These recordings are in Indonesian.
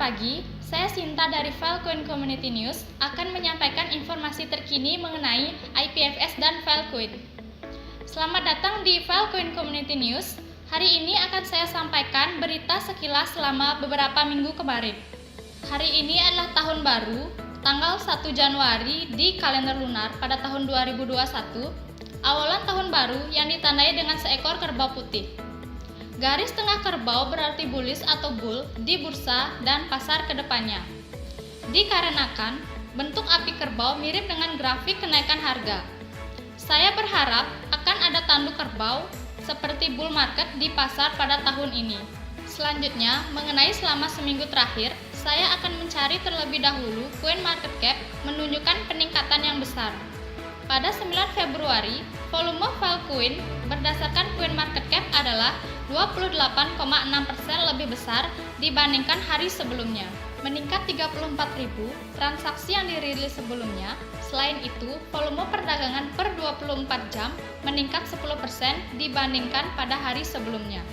Selamat pagi, saya Sinta dari Filecoin Community News akan menyampaikan informasi terkini mengenai IPFS dan Filecoin. Selamat datang di Filecoin Community News. Hari ini akan saya sampaikan berita sekilas selama beberapa minggu kemarin. Hari ini adalah tahun baru, tanggal 1 Januari di kalender lunar pada tahun 2021, awalan tahun baru yang ditandai dengan seekor kerbau putih. Garis tengah kerbau berarti bullish atau bull di bursa dan pasar kedepannya. Dikarenakan bentuk api kerbau mirip dengan grafik kenaikan harga. Saya berharap akan ada tanduk kerbau seperti bull market di pasar pada tahun ini. Selanjutnya, mengenai selama seminggu terakhir, saya akan mencari terlebih dahulu coin market cap menunjukkan peningkatan yang besar. Pada 9 Februari, volume Filecoin berdasarkan coin market cap adalah 28,6% lebih besar dibandingkan hari sebelumnya, meningkat 34.000 transaksi yang dirilis sebelumnya. Selain itu, volume perdagangan per 24 jam meningkat 10% dibandingkan pada hari sebelumnya.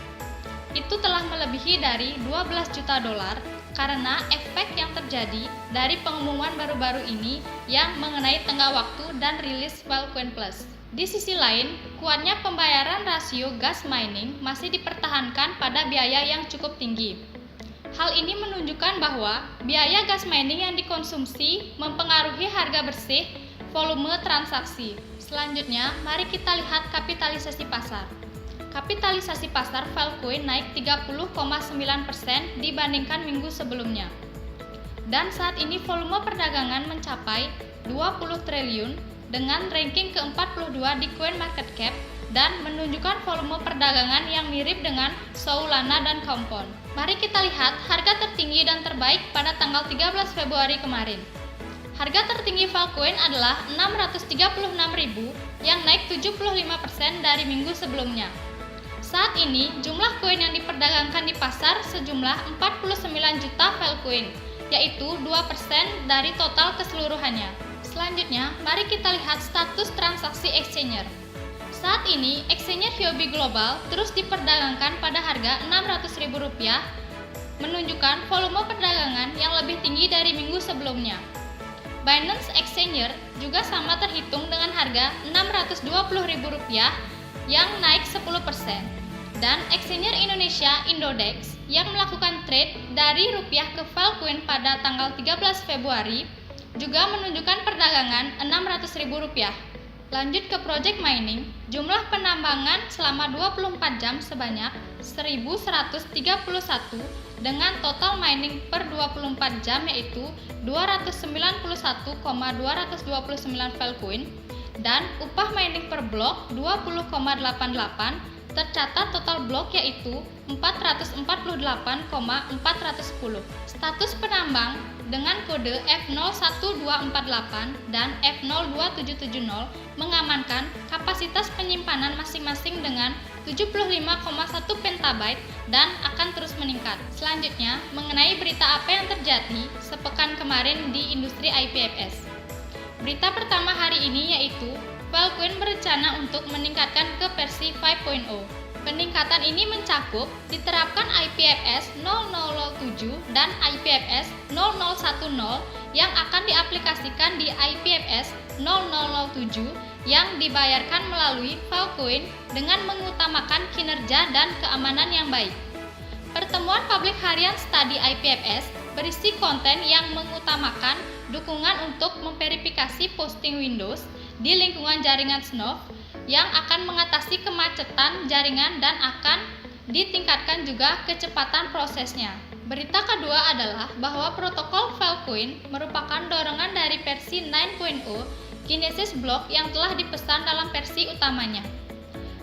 Itu telah melebihi dari 12 juta dolar karena efek yang terjadi dari pengumuman baru-baru ini yang mengenai tengah waktu dan rilis Filecoin Plus. Di sisi lain, kuatnya pembayaran rasio gas mining masih dipertahankan pada biaya yang cukup tinggi. Hal ini menunjukkan bahwa biaya gas mining yang dikonsumsi mempengaruhi harga bersih volume transaksi. Selanjutnya, mari kita lihat kapitalisasi pasar. Kapitalisasi pasar Filecoin naik 30,9% dibandingkan minggu sebelumnya. Dan saat ini volume perdagangan mencapai 20 triliun dengan ranking ke-42 di coin market cap dan menunjukkan volume perdagangan yang mirip dengan Solana dan Compound. Mari kita lihat harga tertinggi dan terbaik pada tanggal 13 Februari kemarin. Harga tertinggi Filecoin adalah 636.000 yang naik 75% dari minggu sebelumnya. Saat ini, jumlah koin yang diperdagangkan di pasar sejumlah 49 juta Filecoin, yaitu 2% dari total keseluruhannya. Selanjutnya, mari kita lihat status transaksi exchanger. Saat ini, exchanger Huobi Global terus diperdagangkan pada harga Rp600.000, menunjukkan volume perdagangan yang lebih tinggi dari minggu sebelumnya. Binance Exchanger juga sama terhitung dengan harga Rp620.000 yang naik 10%. Dan exchanger Indonesia Indodex yang melakukan trade dari rupiah ke Filecoin pada tanggal 13 Februari juga menunjukkan perdagangan Rp600.000. Lanjut ke project mining, jumlah penambangan selama 24 jam sebanyak 1.131 dengan total mining per 24 jam yaitu 291,229 Filecoin dan upah mining per blok 20,88. Tercatat total blok yaitu 448,410. Status penambang dengan kode F01248 dan F02770 mengamankan kapasitas penyimpanan masing-masing dengan 75,1 petabyte dan akan terus meningkat. Selanjutnya, mengenai berita apa yang terjadi sepekan kemarin di industri IPFS. Berita pertama hari ini yaitu Filecoin berencana untuk meningkatkan ke versi 5.0. Peningkatan ini mencakup diterapkan IPFS 0007 dan IPFS 0010 yang akan diaplikasikan di IPFS 0007 yang dibayarkan melalui Filecoin dengan mengutamakan kinerja dan keamanan yang baik. Pertemuan publik harian studi IPFS berisi konten yang mengutamakan dukungan untuk memverifikasi posting Windows di lingkungan jaringan Snov yang akan mengatasi kemacetan jaringan dan akan ditingkatkan juga kecepatan prosesnya. Berita kedua adalah bahwa protokol Filecoin merupakan dorongan dari versi 9.0 Genesis Block yang telah dipesan dalam versi utamanya.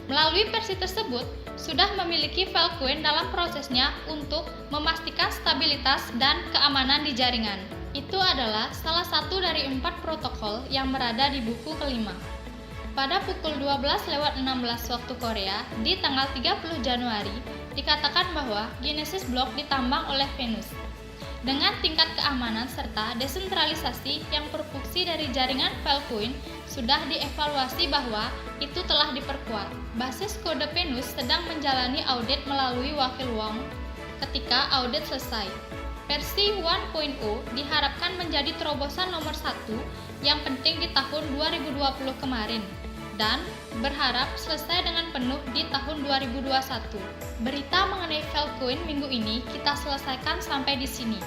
Melalui versi tersebut, sudah memiliki Filecoin dalam prosesnya untuk memastikan stabilitas dan keamanan di jaringan. Itu adalah salah satu dari 4 protokol yang berada di buku kelima. Pada pukul 12:16 waktu Korea di tanggal 30 Januari, dikatakan bahwa Genesis Block ditambang oleh Venus. Dengan tingkat keamanan serta desentralisasi yang berfungsi dari jaringan Filecoin sudah dievaluasi bahwa itu telah diperkuat. Basis kode Venus sedang menjalani audit melalui wakil Wong ketika audit selesai. versi 1.0 diharapkan menjadi terobosan nomor 1 yang penting di tahun 2020 kemarin dan berharap selesai dengan penuh di tahun 2021. Berita mengenai Filecoin minggu ini kita selesaikan sampai di sini.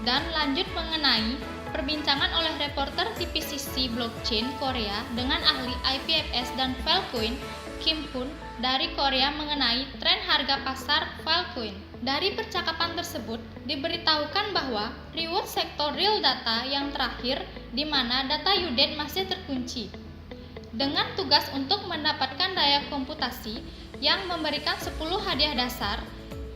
Dan lanjut mengenai perbincangan oleh reporter TPCC Blockchain Korea dengan ahli IPFS dan Filecoin Kim Hoon dari Korea mengenai tren harga pasar Filecoin. Dari percakapan tersebut diberitahukan bahwa reward sektor real data yang terakhir di mana data UDET masih terkunci. Dengan tugas untuk mendapatkan daya komputasi yang memberikan 10 hadiah dasar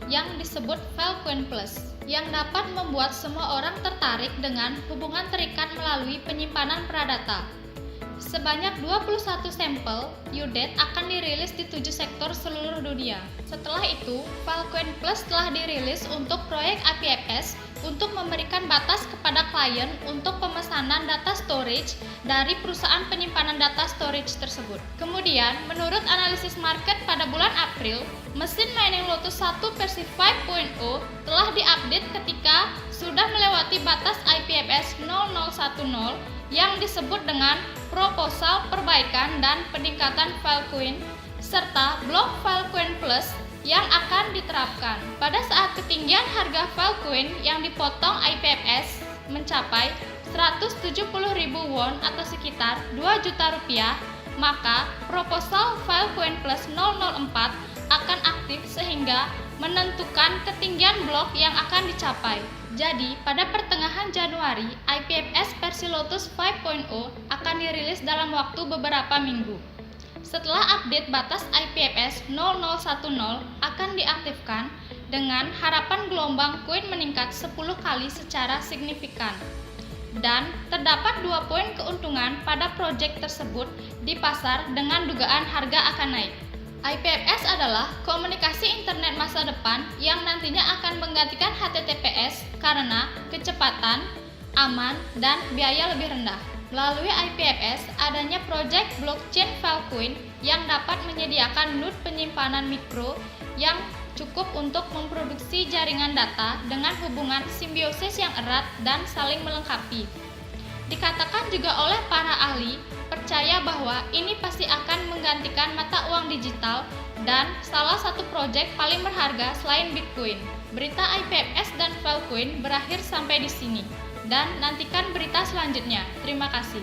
yang disebut Filecoin Plus yang dapat membuat semua orang tertarik dengan hubungan terikat melalui penyimpanan pradata. Sebanyak 21 sampel UDET akan dirilis di 7 sektor seluruh dunia. Setelah itu, Filecoin Plus telah dirilis untuk proyek IPFS untuk memberikan batas kepada klien untuk pemesanan data storage dari perusahaan penyimpanan data storage tersebut. Kemudian, menurut analisis market pada bulan April, mesin mining Lotus 1 versi 5.0 telah diupdate ketika sudah melewati batas IPFS 0010 yang disebut dengan proposal perbaikan dan peningkatan Filecoin serta blok Filecoin Plus yang akan diterapkan. Pada saat ketinggian harga Filecoin yang dipotong IPFS mencapai 170.000 won atau sekitar 2 juta rupiah, maka proposal Filecoin Plus 004 akan aktif sehingga menentukan ketinggian blok yang akan dicapai. Jadi, pada pertengahan Januari, IPFS versi Lotus 5.0 akan dirilis dalam waktu beberapa minggu. Setelah update batas IPFS 0010 akan diaktifkan dengan harapan gelombang koin meningkat 10 kali secara signifikan. Dan terdapat 2 poin keuntungan pada proyek tersebut di pasar dengan dugaan harga akan naik. IPFS adalah komunikasi internet masa depan yang nantinya akan menggantikan HTTPS karena kecepatan, aman, dan biaya lebih rendah. Melalui IPFS, adanya proyek blockchain Filecoin yang dapat menyediakan node penyimpanan mikro yang cukup untuk memproduksi jaringan data dengan hubungan simbiosis yang erat dan saling melengkapi. Dikatakan juga oleh para ahli percaya bahwa ini pasti akan menggantikan mata uang digital dan salah satu proyek paling berharga selain Bitcoin. Berita IPFS dan Filecoin berakhir sampai di sini. Dan nantikan berita selanjutnya. Terima kasih.